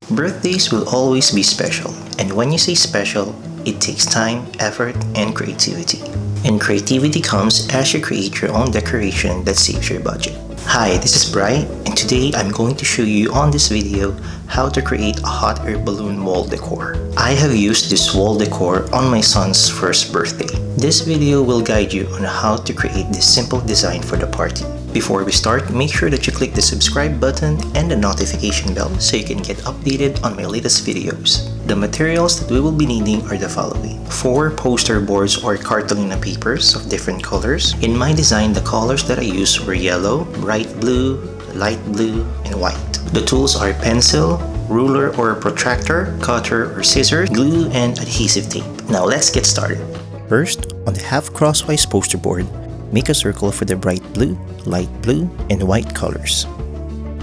Birthdays will always be special, and when you say special, it takes time, effort, and creativity. And creativity comes as you create your own decoration that saves your budget. Hi, this is Bri, and today I'm going to show you on this video how to create a hot air balloon wall decor. I have used this wall decor on my son's first birthday. This video will guide you on how to create this simple design for the party. Before we start, make sure that you click the subscribe button and the notification bell so you can get updated on my latest videos. The materials that we will be needing are the following: 4 poster boards or cartolina papers of different colors. In my design, the colors that I used were yellow, bright blue, light blue, and white. The tools are pencil, ruler or protractor, cutter or scissors, glue, and adhesive tape. Now let's get started. First, on the half crosswise poster board, make a circle for the bright blue, light blue, and white colors.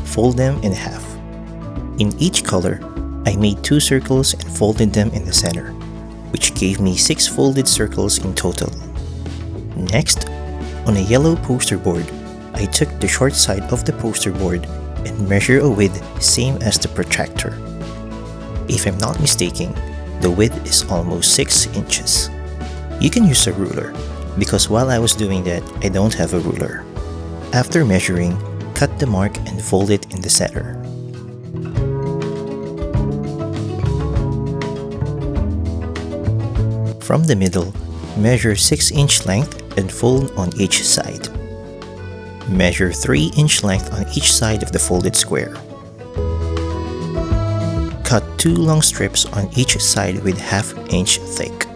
Fold them in half. In each color, I made 2 circles and folded them in the center, which gave me 6 folded circles in total. Next, on a yellow poster board, I took the short side of the poster board and measure a width same as the protractor. If I'm not mistaken, the width is almost 6 inches. You can use a ruler, because while I was doing that, I don't have a ruler. After measuring, cut the mark and fold it in the center. From the middle, measure 6-inch length and fold on each side. Measure 3-inch length on each side of the folded square. Cut 2 long strips on each side with 1/2 inch thick.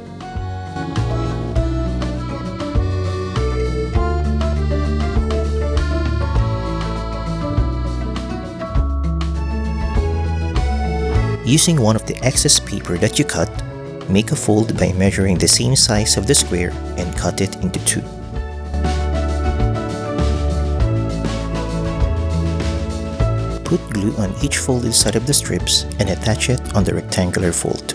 Using one of the excess paper that you cut, make a fold by measuring the same size of the square and cut it into 2. Put glue on each folded side of the strips and attach it on the rectangular fold.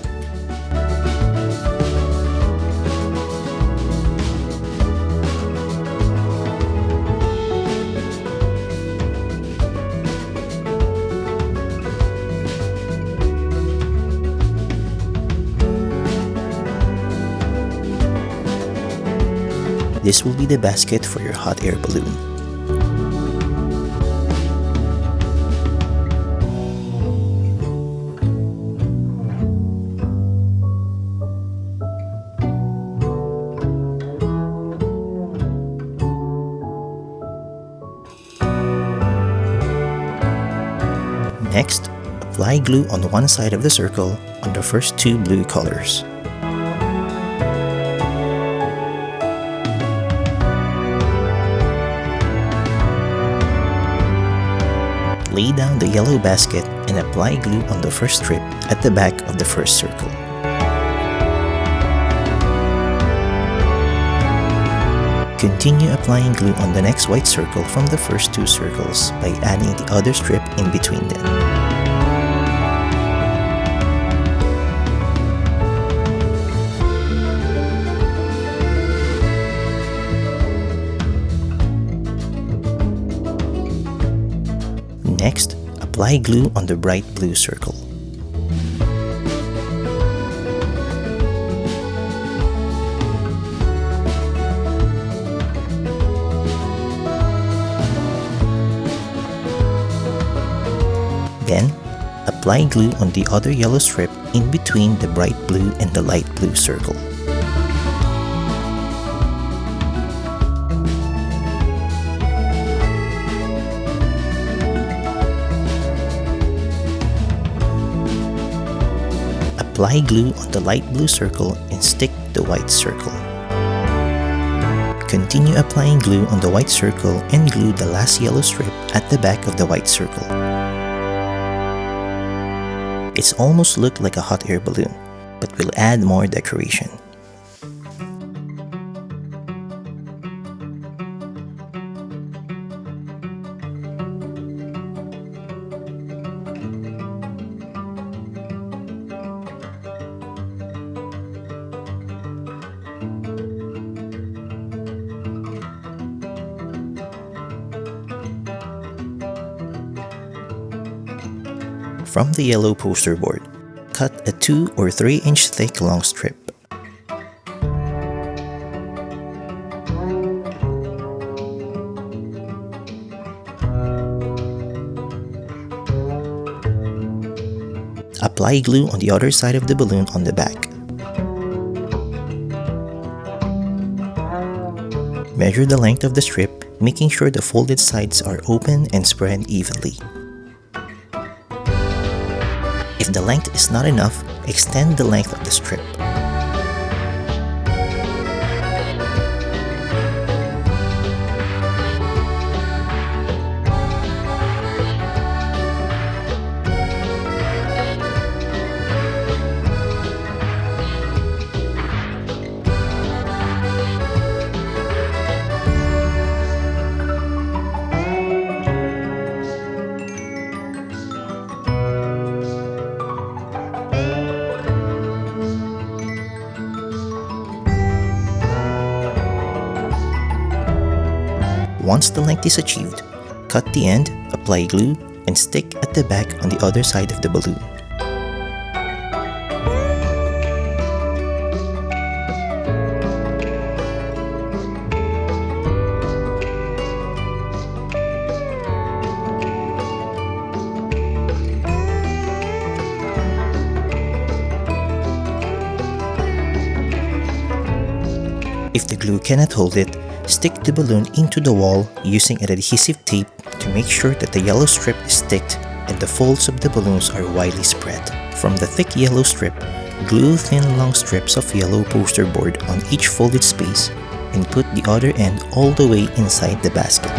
This will be the basket for your hot air balloon. Next, apply glue on one side of the circle on the first 2 blue colors. Lay down the yellow basket and apply glue on the first strip at the back of the first circle. Continue applying glue on the next white circle from the first 2 circles by adding the other strip in between them. Next, apply glue on the bright blue circle. Then, apply glue on the other yellow strip in between the bright blue and the light blue circle. Apply glue on the light blue circle and stick the white circle. Continue applying glue on the white circle and glue the last yellow strip at the back of the white circle. It's almost looked like a hot air balloon, but we'll add more decoration. From the yellow poster board, cut a 2 or 3 inch thick long strip. Apply glue on the other side of the balloon on the back. Measure the length of the strip, making sure the folded sides are open and spread evenly. If the length is not enough, extend the length of the strip. Once the length is achieved, cut the end, apply glue, and stick at the back on the other side of the balloon. If the glue cannot hold it, stick the balloon into the wall using an adhesive tape to make sure that the yellow strip is sticked and the folds of the balloons are widely spread. From the thick yellow strip, glue thin long strips of yellow poster board on each folded space and put the other end all the way inside the basket.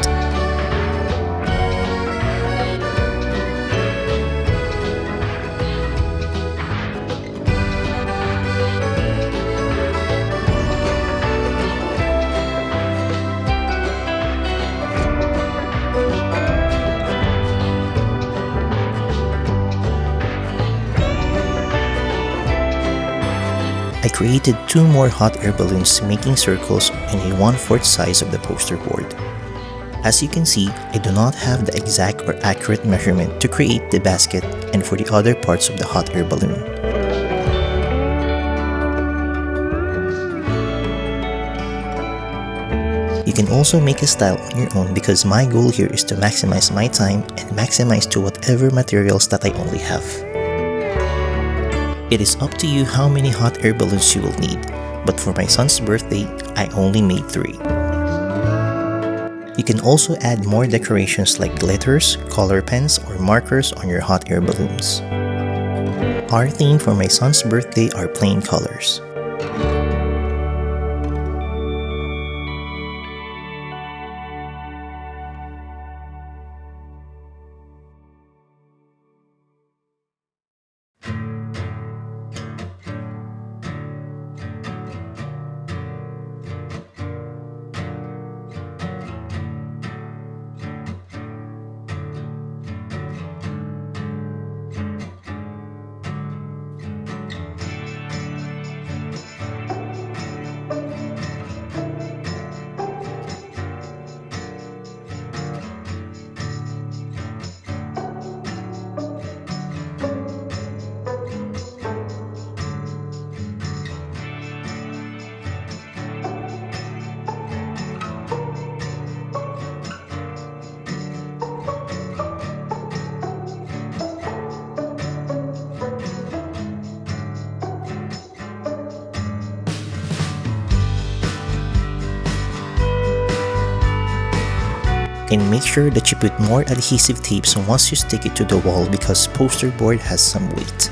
I created 2 more hot air balloons making circles in a 1/4 size of the poster board. As you can see, I do not have the exact or accurate measurement to create the basket and for the other parts of the hot air balloon. You can also make a style on your own because my goal here is to maximize my time and maximize to whatever materials that I only have. It is up to you how many hot air balloons you will need, but for my son's birthday, I only made 3. You can also add more decorations like glitters, color pens, or markers on your hot air balloons. Our theme for my son's birthday are plain colors. And make sure that you put more adhesive tapes once you stick it to the wall because poster board has some weight.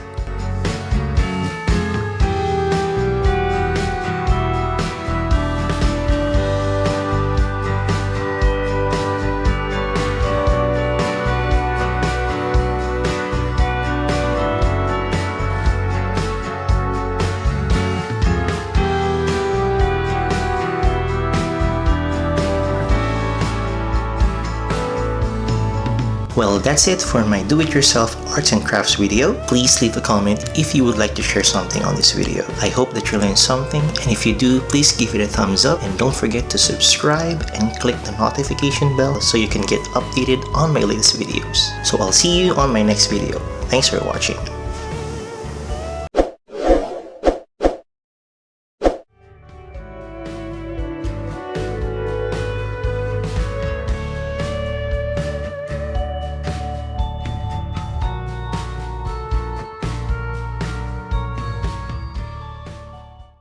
Well, that's it for my do-it-yourself arts and crafts video. Please leave a comment if you would like to share something on this video. I hope that you learned something, and if you do, please give it a thumbs up and don't forget to subscribe and click the notification bell so you can get updated on my latest videos. So I'll see you on my next video. Thanks for watching.